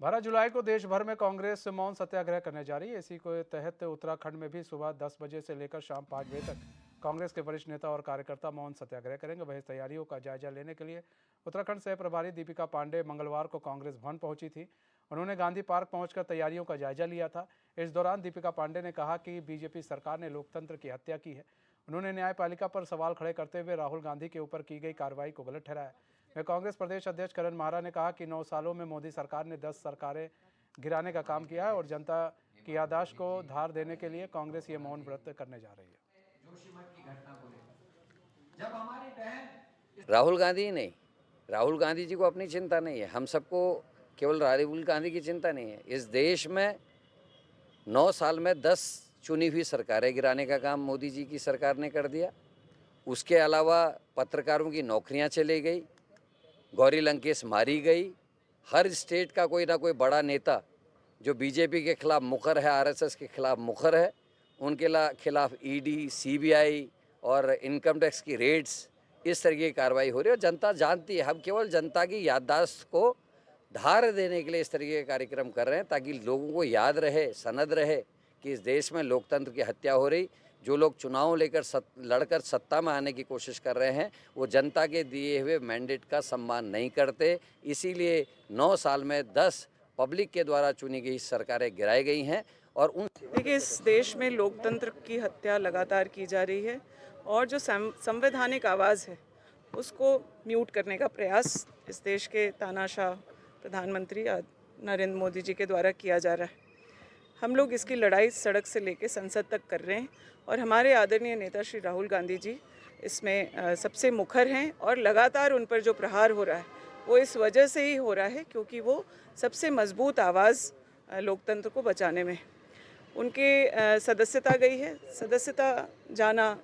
12 जुलाई को देश भर में कांग्रेस मौन सत्याग्रह करने जा रही है। इसी के तहत उत्तराखंड में भी सुबह 10 बजे से लेकर शाम 5 बजे तक कांग्रेस के वरिष्ठ नेता और कार्यकर्ता मौन सत्याग्रह करेंगे। वहीं तैयारियों का जायजा लेने के लिए उत्तराखंड सह प्रभारी दीपिका पांडे मंगलवार को कांग्रेस भवन पहुंची थी। उन्होंने गांधी पार्क पहुंचकर तैयारियों का जायजा लिया था। इस दौरान दीपिका पांडे ने कहा कि बीजेपी सरकार ने लोकतंत्र की हत्या की है। उन्होंने न्यायपालिका पर सवाल खड़े करते हुए राहुल गांधी के ऊपर की गई कार्रवाई को गलत ठहराया। वह कांग्रेस प्रदेश अध्यक्ष करण माहरा ने कहा कि 9 सालों में मोदी सरकार ने 10 सरकारें गिराने का काम किया है और जनता की याददाश्त को धार देने के लिए कांग्रेस ये मौन व्रत करने जा रही है। राहुल गांधी ही नहीं, राहुल गांधी जी को अपनी चिंता नहीं है, हम सबको केवल राहुल गांधी की चिंता नहीं है। इस देश में 9 साल में 10 चुनी हुई सरकारें गिराने का काम मोदी जी की सरकार ने कर दिया। उसके अलावा पत्रकारों की नौकरियां चली गई, गौरी लंकेश मारी गई। हर स्टेट का कोई ना कोई बड़ा नेता जो बीजेपी के खिलाफ मुखर है, आरएसएस के खिलाफ मुखर है, उनके खिलाफ ईडी, सीबीआई और इनकम टैक्स की रेड्स, इस तरह की कार्रवाई हो रही है। और जनता जानती है, हम केवल जनता की याददाश्त को धार देने के लिए इस तरीके के कार्यक्रम कर रहे हैं ताकि लोगों को याद रहे, सनद रहे कि इस देश में लोकतंत्र की हत्या हो रही। जो लोग चुनाव लेकर लड़कर सत्ता में आने की कोशिश कर रहे हैं वो जनता के दिए हुए मैंडेट का सम्मान नहीं करते। इसीलिए 9 साल में 10 पब्लिक के द्वारा चुनी गई सरकारें गिराई गई हैं। और उन देखिए, इस देश में लोकतंत्र की हत्या लगातार की जा रही है और जो संवैधानिक आवाज़ है उसको म्यूट करने का प्रयास इस देश के तानाशाह प्रधानमंत्री नरेंद्र मोदी जी के द्वारा किया जा रहा है। हम लोग इसकी लड़ाई सड़क से लेकर संसद तक कर रहे हैं और हमारे आदरणीय नेता श्री राहुल गांधी जी इसमें सबसे मुखर हैं और लगातार उन पर जो प्रहार हो रहा है वो इस वजह से ही हो रहा है क्योंकि वो सबसे मजबूत आवाज़ लोकतंत्र को बचाने में। उनके सदस्यता गई है, सदस्यता जाना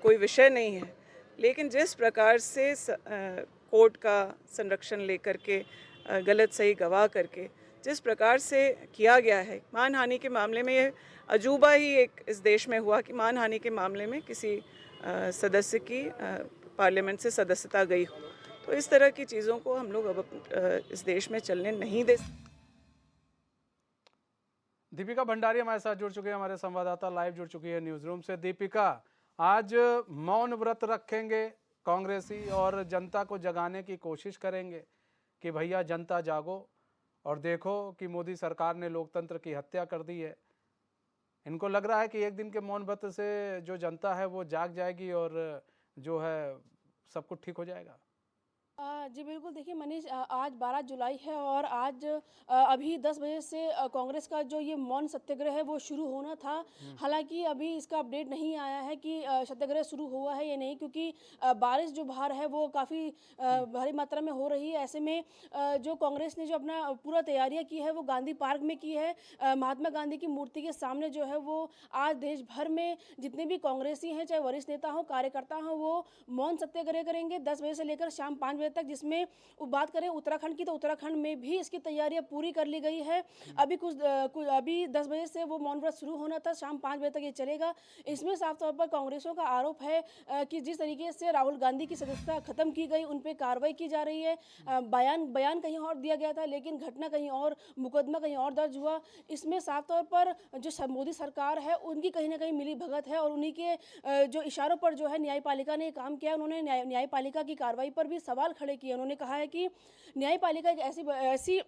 कोई विषय नहीं है, लेकिन जिस प्रकार से कोर्ट का संरक्षण लेकर के गलत सही गवाह करके जिस प्रकार से किया गया है, मानहानि के मामले में ये अजूबा ही एक इस देश में हुआ कि मानहानि के मामले में किसी सदस्य की पार्लियामेंट से सदस्यता गई हो। तो इस तरह की चीज़ों को हम लोग अब इस देश में चलने नहीं दे। दीपिका भंडारी हमारे साथ जुड़ चुके हैं, हमारे संवाददाता लाइव जुड़ चुकी है न्यूज रूम से। दीपिका, आज मौन व्रत रखेंगे कांग्रेसी और जनता को जगाने की कोशिश करेंगे कि भैया जनता जागो और देखो कि मोदी सरकार ने लोकतंत्र की हत्या कर दी है। इनको लग रहा है कि एक दिन के मौन व्रत से जो जनता है वो जाग जाएगी और जो है सब कुछ ठीक हो जाएगा। जी बिल्कुल, देखिए मनीष, आज 12 जुलाई है और आज अभी 10 बजे से कांग्रेस का जो ये मौन सत्याग्रह है वो शुरू होना था। हालांकि अभी इसका अपडेट नहीं आया है कि सत्याग्रह शुरू हुआ है या नहीं, क्योंकि बारिश जो बाहर है वो काफ़ी भारी मात्रा में हो रही है। ऐसे में जो कांग्रेस ने जो अपना पूरा तैयारियां की है वो गांधी पार्क में की है। महात्मा गांधी की मूर्ति के सामने जो है वो आज देश भर में जितने भी कांग्रेसी हैं, चाहे वरिष्ठ नेता हो, कार्यकर्ता हो, वो मौन सत्याग्रह करेंगे 10 बजे से लेकर शाम 5 बजे तक। जिसमें बात करें उत्तराखंड की तो उत्तराखंड में भी इसकी तैयारियां पूरी कर ली गई है। अभी 10 बजे से वो मौन व्रत शुरू होना था, शाम 5 बजे तक ये चलेगा। इसमें साफ तौर पर कांग्रेसियों का आरोप है कि जिस तरीके से राहुल गांधी की सदस्यता खत्म की गई, उन पर कार्रवाई की जा रही है। बयान कहीं और दिया गया था लेकिन घटना कहीं और, मुकदमा कहीं और दर्ज हुआ। इसमें साफ तौर पर जो मोदी सरकार है उनकी कहीं ना कहीं मिली भगत है और उन्हीं के जो इशारों पर जो है न्यायपालिका ने काम किया। उन्होंने न्यायपालिका की कार्रवाई पर भी सवाल खड़े किए। उन्होंने कहा है कि न्यायपालिका एक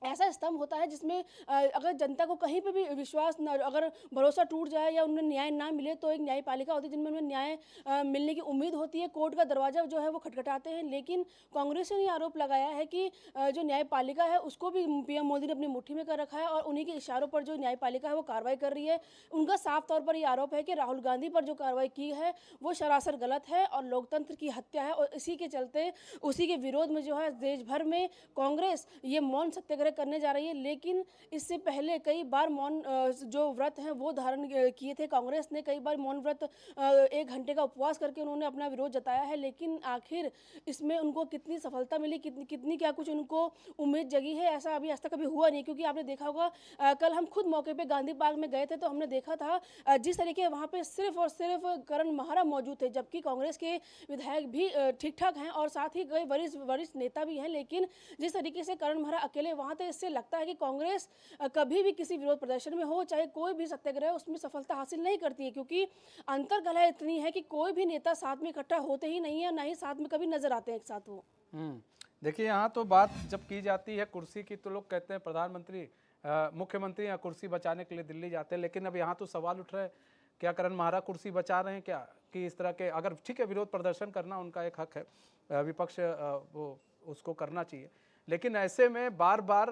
ऐसा स्तंभ होता है जिसमें अगर जनता को कहीं पे भी विश्वास न, अगर भरोसा टूट जाए या उन्हें न्याय ना मिले तो एक न्यायपालिका होती है जिनमें उन्हें न्याय मिलने की उम्मीद होती है। कोर्ट का दरवाजा जो है वो खटखटाते हैं। लेकिन कांग्रेस ने आरोप लगाया है कि जो न्यायपालिका है उसको भी पीएम मोदी ने अपनी मुट्ठी में कर रखा है और उन्हीं के इशारों पर जो न्यायपालिका है वो कार्रवाई कर रही है। उनका साफ तौर पर यह आरोप है कि राहुल गांधी पर जो कार्रवाई की है वो सरासर गलत है और लोकतंत्र की हत्या है। और इसी के चलते, उसी के विरोध में जो है देश भर में कांग्रेस ये मौन सत्याग्रह करने जा रही है। लेकिन इससे पहले कई बार मौन जो व्रत हैं वो धारण किए थे। कांग्रेस ने कई बार मौन व्रत 1 घंटे का उपवास करके उन्होंने अपना विरोध जताया है। लेकिन आखिर इसमें उनको कितनी सफलता मिली, कितनी क्या कुछ उनको उम्मीद जगी है, ऐसा अभी आज तक कभी हुआ नहीं। क्योंकि आपने देखा होगा, कल हम खुद मौके पे गांधी पार्क में गए थे तो हमने देखा था जिस तरीके वहाँ पे सिर्फ और सिर्फ करण माहरा मौजूद थे, जबकि कांग्रेस के विधायक भी ठीक ठाक हैं और साथ ही कई वरिष्ठ नेता भी हैं। लेकिन जिस तरीके से करण माहरा अकेले वहाँ बात है, इससे लगता है कि कांग्रेस कभी भी किसी विरोध प्रदर्शन में हो, चाहे कोई भी सत्याग्रह, उसमें सफलता हासिल नहीं करती है, क्योंकि अंतर्कलह इतनी है कि कोई भी नेता साथ में इकट्ठा होते ही नहीं है, ना ही साथ में कभी नजर आते हैं एक साथ वो। देखिए, यहाँ तो बात जब की जाती है कुर्सी की तो लोग कहते हैं प्रधानमंत्री मुख्यमंत्री या कुर्सी बचाने के लिए दिल्ली जाते हैं, लेकिन अब यहाँ तो सवाल उठ रहा है क्या करण महारा कुर्सी बचा रहे हैं क्या, कि इस तरह के अगर ठीक है विरोध प्रदर्शन करना उनका एक हक है, विपक्ष वो उसको करना चाहिए, लेकिन ऐसे में बार बार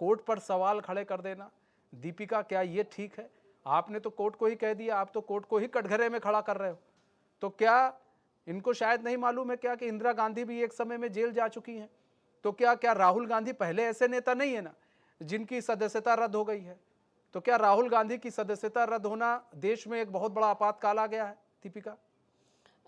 कोर्ट पर सवाल खड़े कर देना, दीपिका क्या ये ठीक है? आपने तो कोर्ट को ही कह दिया, आप तो कोर्ट को ही कटघरे में खड़ा कर रहे हो, तो क्या इनको शायद नहीं मालूम है क्या कि इंदिरा गांधी भी एक समय में जेल जा चुकी हैं? तो क्या राहुल गांधी पहले ऐसे नेता नहीं है ना जिनकी सदस्यता रद्द हो गई है? तो क्या राहुल गांधी की सदस्यता रद्द होना देश में एक बहुत बड़ा आपातकाल आ गया है दीपिका?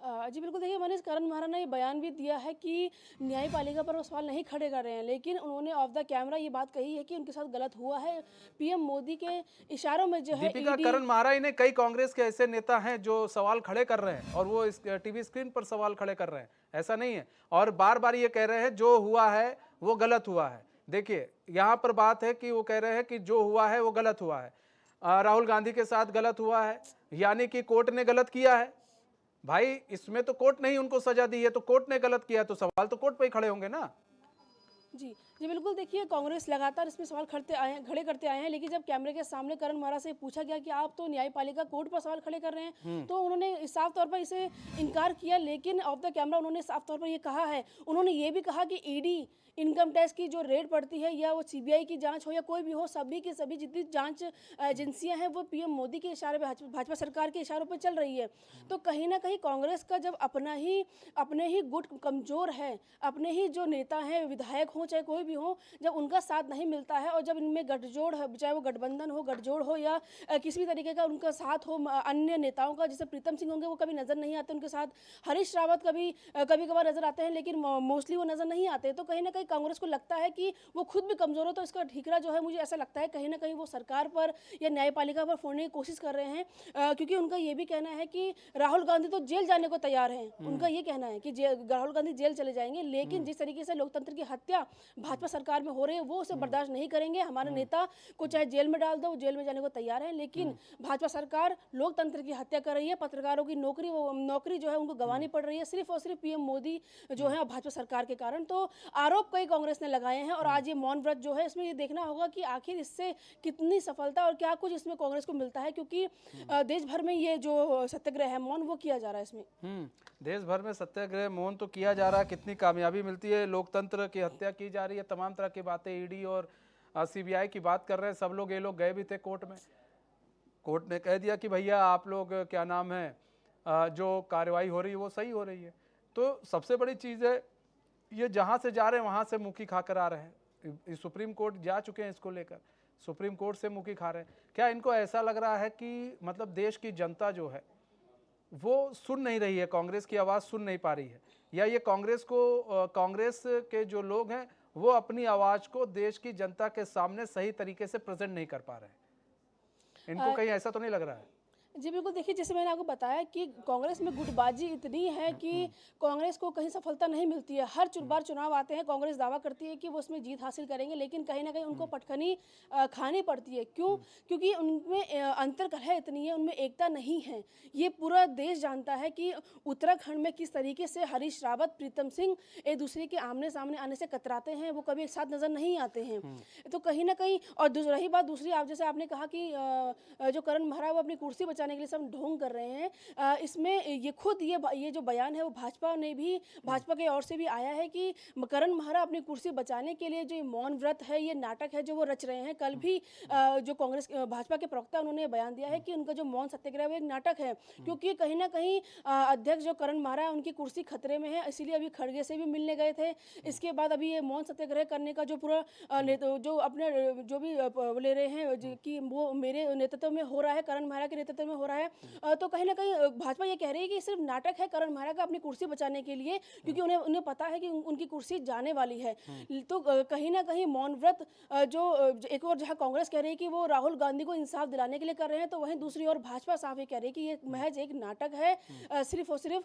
जी बिल्कुल, देखिए मनीष, करण महारा ने ये बयान भी दिया है कि न्यायपालिका पर वो सवाल नहीं खड़े कर रहे हैं, लेकिन उन्होंने ऑफ द कैमरा ये बात कही है कि उनके साथ गलत हुआ है। पीएम मोदी के इशारों में जो है दीपिका, करण महारा ही नहीं, कई कांग्रेस के ऐसे नेता हैं जो सवाल खड़े कर रहे हैं और वो इस टीवी स्क्रीन पर सवाल खड़े कर रहे हैं, ऐसा नहीं है, और बार बार ये कह रहे हैं जो हुआ है वो गलत हुआ है। देखिए, यहाँ पर बात है कि वो कह रहे हैं कि जो हुआ है वो गलत हुआ है, राहुल गांधी के साथ गलत हुआ है, यानी कि कोर्ट ने गलत किया है। भाई, इसमें तो कोर्ट नहीं उनको सजा दी है, तो कोर्ट ने गलत किया, तो सवाल तो कोर्ट पे ही खड़े होंगे ना। जी जी बिल्कुल, देखिए कांग्रेस लगातार इसमें सवाल खड़े करते आए हैं, लेकिन जब कैमरे के सामने करण महारा से पूछा गया कि आप तो न्यायपालिका कोर्ट पर सवाल खड़े कर रहे हैं, तो उन्होंने साफ तौर पर इसे इनकार किया। लेकिन ऑफ द कैमरा उन्होंने साफ तौर पर ये कहा है, उन्होंने ये भी कहा कि ईडी इनकम टैक्स की जो रेड पड़ती है, या वो सीबीआई की जांच हो या कोई भी हो, सभी की सभी जितनी जांच एजेंसियां हैं वो पीएम मोदी के इशारे पे, भाजपा सरकार के इशारों पे चल रही है। तो कहीं ना कहीं कांग्रेस का जब अपने ही गुट कमजोर है, अपने ही जो नेता हैं, विधायक हों चाहे कोई भी हो, जब उनका साथ नहीं मिलता है और जब इनमें गठजोड़ है, चाहे वो गठबंधन हो, गठजोड़ हो या किसी भी तरीके का उनका साथ हो, अन्य नेताओं का, जैसे प्रीतम सिंह होंगे वो कभी नजर नहीं आते उनके साथ, हरीश रावत कभी कभार नजर आते हैं, लेकिन मोस्टली वो नजर नहीं आते। तो कहीं ना कहीं कांग्रेस को लगता है कि वो खुद भी कमजोर हो, तो इसका ठीकरा जो है, मुझे ऐसा लगता है कहीं ना कहीं वो सरकार पर या न्यायपालिका पर फोड़ने की कोशिश कर रहे हैं, क्योंकि उनका ये भी कहना है कि राहुल गांधी तो जेल जाने को तैयार हैं। उनका ये कहना है कि राहुल गांधी जेल चले जाएंगे, लेकिन जिस तरीके से लोकतंत्र की हत्या भाजपा सरकार में हो रही है वो उसे बर्दाश्त नहीं करेंगे। हमारे नेता को चाहे जेल में डाल दो, वो जेल में जाने को तैयार है, लेकिन भाजपा सरकार लोकतंत्र की हत्या कर रही है, पत्रकारों की नौकरी जो है उनको गंवानी पड़ रही है, सिर्फ और सिर्फ पीएम मोदी जो है भाजपा सरकार के कारण। तो आरोप कई कांग्रेस ने लगाए हैं, और आज ये मौन व्रत जो है, इसमें ये देखना होगा कि आखिर इससे कितनी सफलता और क्या कुछ इसमें कांग्रेस को मिलता है, क्योंकि देश भर में ये जो सत्याग्रह है, मौन, वो किया जा रहा है इसमें। देश भर में सत्याग्रह मौन तो किया जा रहा है, कितनी कामयाबी मिलती है, लोकतंत्र की हत्या की जा रही है, तमाम तरह की बातें, ईडी और सीबीआई की बात कर रहे हैं सब लोग। ये लोग गए भी थे कोर्ट में, कोर्ट ने कह दिया कि भैया आप लोग क्या नाम है, जो कार्रवाई हो रही है वो सही हो रही है। तो सबसे बड़ी चीज़ है, ये जहाँ से जा रहे हैं वहाँ से मुखी खाकर आ रहे हैं, सुप्रीम कोर्ट जा चुके हैं इसको लेकर, सुप्रीम कोर्ट से मुखी खा रहे हैं। क्या इनको ऐसा लग रहा है कि मतलब देश की जनता जो है वो सुन नहीं रही है, कांग्रेस की आवाज़ सुन नहीं पा रही है, या ये कांग्रेस के जो लोग हैं वो अपनी आवाज़ को देश की जनता के सामने सही तरीके से प्रेजेंट नहीं कर पा रहे हैं? इनको कहीं ऐसा तो नहीं लग रहा है? जी बिल्कुल, देखिए जैसे मैंने आपको बताया कि कांग्रेस में गुटबाजी इतनी है कि कांग्रेस को कहीं सफलता नहीं मिलती है। हर बार चुनाव आते हैं, कांग्रेस दावा करती है कि वो उसमें जीत हासिल करेंगे, लेकिन कहीं ना कहीं उनको पटखनी खानी पड़ती है। क्यों? क्योंकि उनमें अंतर्कलह इतनी है, उनमें एकता नहीं है। ये पूरा देश जानता है कि उत्तराखंड में किस तरीके से हरीश रावत, प्रीतम सिंह एक दूसरे के आमने सामने आने से कतराते हैं, वो कभी एक साथ नजर नहीं आते हैं। तो कहीं ना कहीं, और रही बात दूसरी, आप जैसे आपने कहा कि जो करण महारा वो अपनी कुर्सी बचाने के लिए सब ढोंग कर रहे हैं, इसमें ये खुद ये जो बयान है वो भाजपा के ओर से भी आया है कि करण महारा अपनी कुर्सी बचाने के लिए जो ये मौन व्रत है, ये नाटक है जो वो रच रहे हैं। कल भी जो भाजपा के प्रवक्ता उन्होंने बयान दिया है कि उनका जो मौन सत्याग्रह वो एक नाटक है, क्योंकि कहीं ना कहीं अध्यक्ष जो करण महारा है उनकी कुर्सी खतरे में है, इसीलिए अभी खड़गे से भी मिलने गए थे। इसके बाद अभी ये मौन सत्याग्रह करने का जो पूरा जो अपने जो भी ले रहे हैं कि वो मेरे नेतृत्व में हो रहा है, करण महारा के नेतृत्व में समय हो रहा है। तो कहीं ना कहीं भाजपा ये कह रही है कि सिर्फ नाटक है करण मेहरा का अपनी कुर्सी बचाने के लिए, क्योंकि उन्हें पता है कि उनकी कुर्सी जाने वाली है। तो कहीं ना कहीं मौन व्रत जो एक और जहां कांग्रेस कह रही है कि वो राहुल गांधी को इंसाफ दिलाने के लिए कर रहे हैं, तो वहीं दूसरी ओर भाजपा साफ ये कह रही है कि ये महज एक नाटक है, सिर्फ और सिर्फ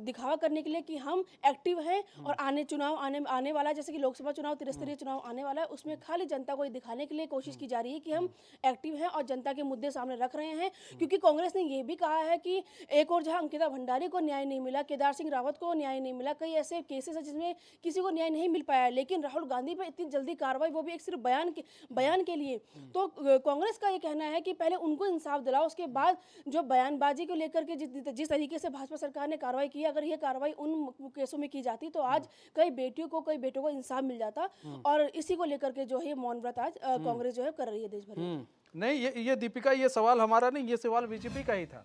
दिखावा करने के लिए कि हम एक्टिव हैं और आने वाला है, जैसे कि लोकसभा चुनाव, त्रिस्तरीय चुनाव आने वाला है, उसमें खाली जनता को ये दिखाने के लिए कोशिश की जा रही है कि हम एक्टिव हैं और जनता के मुद्दे सामने रख रहे हैं। क्योंकि कांग्रेस ने ये भी कहा है कि एक और जहां अंकिता भंडारी को न्याय नहीं मिला, केदार सिंह रावत को न्याय नहीं मिला, कई ऐसे केसेस हैं जिसमें किसी को न्याय नहीं मिल पाया, लेकिन राहुल गांधी पर इतनी जल्दी कार्रवाई, वो भी एक सिर्फ बयान के लिए। तो कांग्रेस का ये कहना है कि पहले उनको इंसाफ दिलाओ, उसके बाद जो बयानबाजी को लेकर के जिस तरीके से भाजपा सरकार ने कार्रवाई की, अगर ये कार्रवाई उन केसों में की जाती तो आज कई बेटों को इंसाफ मिल जाता। और इसी को लेकर के जो है मौन व्रत आज कांग्रेस जो है कर रही है देश भर में। नहीं, ये दीपिका, ये सवाल हमारा नहीं, ये सवाल बीजेपी का ही था।